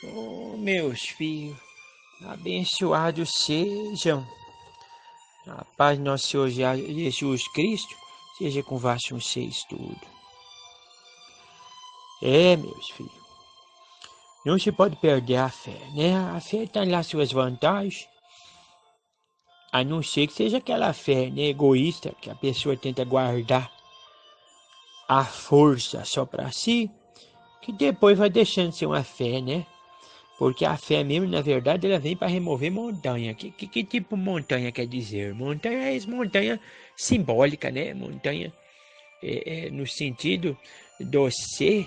Oh, meus filhos, abençoados sejam. A paz de nosso Senhor Jesus Cristo seja com vocês tudo. Meus filhos, não se pode perder a fé, né? A fé tem lá suas vantagens, a não ser que seja aquela fé, né, egoísta, que a pessoa tenta guardar a força só para si, que depois vai deixando de ser uma fé, né? Porque a fé mesmo, na verdade, ela vem para remover montanha. Que tipo de montanha quer dizer? Montanha é montanha simbólica, né? Montanha no sentido de você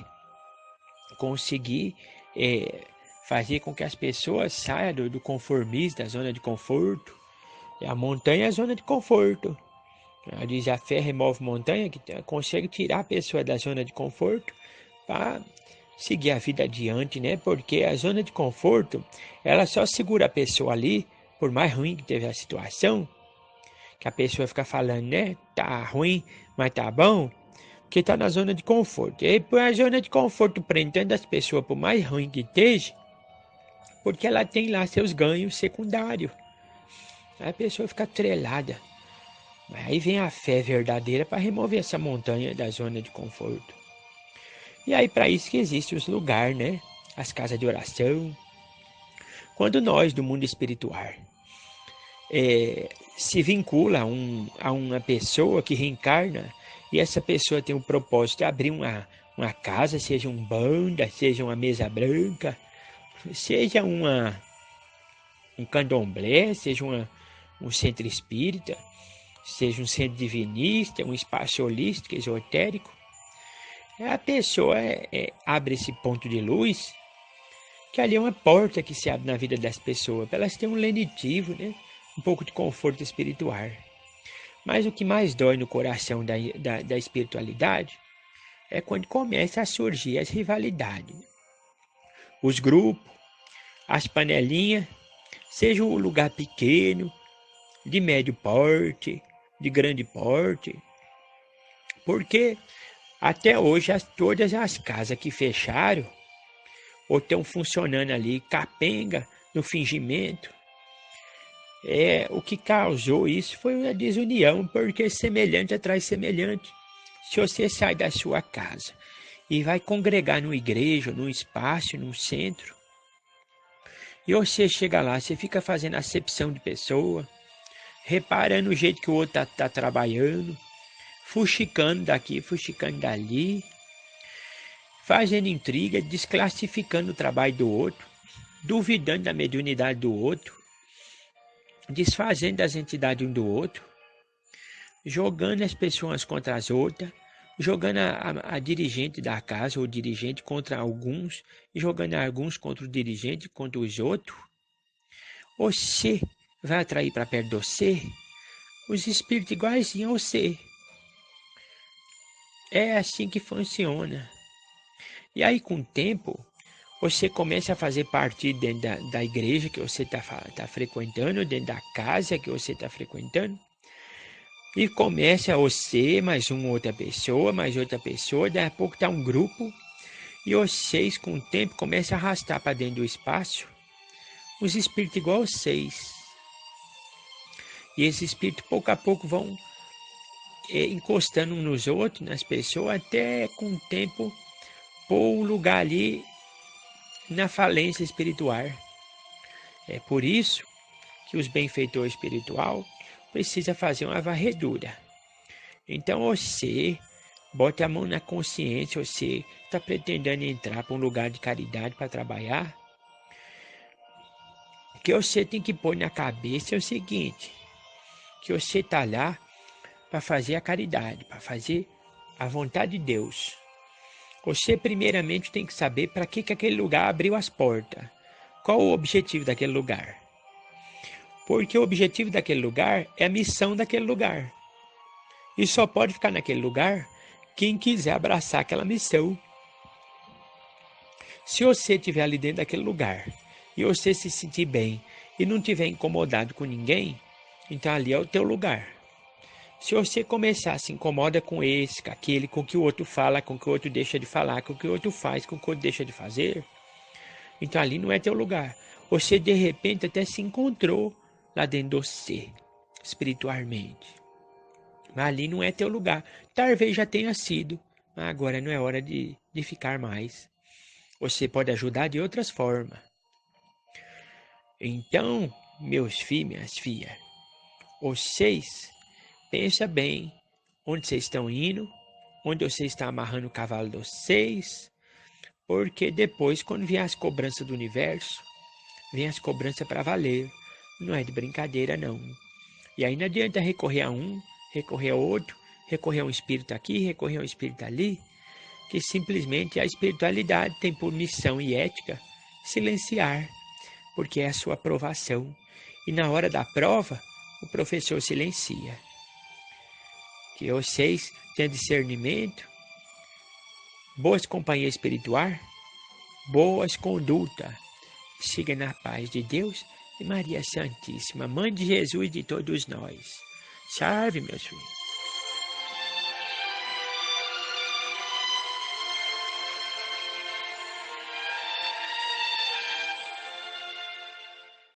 conseguir fazer com que as pessoas saiam do conformismo, da zona de conforto. E a montanha é a zona de conforto. Ela diz a fé remove montanha, que consegue tirar a pessoa da zona de conforto para seguir a vida adiante, né? Porque a zona de conforto, ela só segura a pessoa ali, por mais ruim que teve a situação, que a pessoa fica falando, né? Tá ruim, mas tá bom, porque tá na zona de conforto. E por a zona de conforto prendendo as pessoas, por mais ruim que esteja, porque ela tem lá seus ganhos secundários. Aí a pessoa fica atrelada. Aí vem a fé verdadeira para remover essa montanha da zona de conforto. E aí para isso que existem os lugares, né? As casas de oração. Quando nós do mundo espiritual se vincula a uma pessoa que reencarna e essa pessoa tem o propósito de abrir uma casa, seja um banda, seja uma mesa branca, seja um candomblé, seja um centro espírita, seja um centro divinista, um espaço holístico, esotérico, a pessoa abre esse ponto de luz, que ali é uma porta que se abre na vida das pessoas, para elas terem um lenitivo, né? Um pouco de conforto espiritual. Mas o que mais dói no coração da espiritualidade é quando começa a surgir as rivalidades. Os grupos, as panelinhas, seja o lugar pequeno, de médio porte, de grande porte, porque até hoje todas as casas que fecharam ou estão funcionando ali capenga no fingimento, o que causou isso foi a desunião, porque semelhante atrai semelhante. Se você sai da sua casa e vai congregar numa igreja, num espaço, num centro, e você chega lá, você fica fazendo acepção de pessoa, reparando o jeito que o outro tá trabalhando, fuxicando daqui, fuxicando dali, fazendo intriga, desclassificando o trabalho do outro, duvidando da mediunidade do outro, desfazendo das entidades um do outro, jogando as pessoas contra as outras, jogando a dirigente da casa ou dirigente contra alguns, jogando alguns contra o dirigente, contra os outros, você vai atrair para perto de você os espíritos iguaizinhos a você. É assim que funciona. E aí, com o tempo, você começa a fazer parte dentro da igreja que você tá frequentando, dentro da casa que você está frequentando. E começa você, mais uma outra pessoa, mais outra pessoa, daqui a pouco está um grupo, e vocês, com o tempo, começam a arrastar para dentro do espaço os espíritos igual a vocês. E esses espíritos, pouco a pouco, vão encostando uns nos outros, nas pessoas, até com o tempo pôr um lugar ali na falência espiritual. É por isso que os benfeitores espiritual precisa fazer uma varredura. Então você bote a mão na consciência, você está pretendendo entrar para um lugar de caridade para trabalhar, que você tem que pôr na cabeça é o seguinte, que você está lá para fazer a caridade, para fazer a vontade de Deus. Você primeiramente tem que saber para que aquele lugar abriu as portas. Qual o objetivo daquele lugar? Porque o objetivo daquele lugar é a missão daquele lugar. E só pode ficar naquele lugar quem quiser abraçar aquela missão. Se você estiver ali dentro daquele lugar e você se sentir bem e não estiver incomodado com ninguém, então ali é o teu lugar. Se você começar a se incomoda com esse, com aquele, com o que o outro fala, com o que o outro deixa de falar, com o que o outro faz, com o que o outro deixa de fazer, Então ali não é teu lugar. Você de repente até se encontrou lá dentro de você, espiritualmente. Mas ali não é teu lugar. Talvez já tenha sido, mas agora não é hora de ficar mais. Você pode ajudar de outras formas. Então, meus filhos, minhas filhas, vocês pensa bem onde vocês estão indo, onde vocês estão amarrando o cavalo de vocês, porque depois, quando vier as cobranças do universo, vem as cobranças para valer. Não é de brincadeira, não. E aí não adianta recorrer a um, recorrer a outro, recorrer a um espírito aqui, recorrer a um espírito ali, que simplesmente a espiritualidade tem por missão e ética silenciar, porque é a sua aprovação. E na hora da prova, o professor silencia. Que vocês tenham discernimento, boas companhias espirituais, boas condutas. Siga na paz de Deus e Maria Santíssima, Mãe de Jesus e de todos nós. Salve, meus filhos.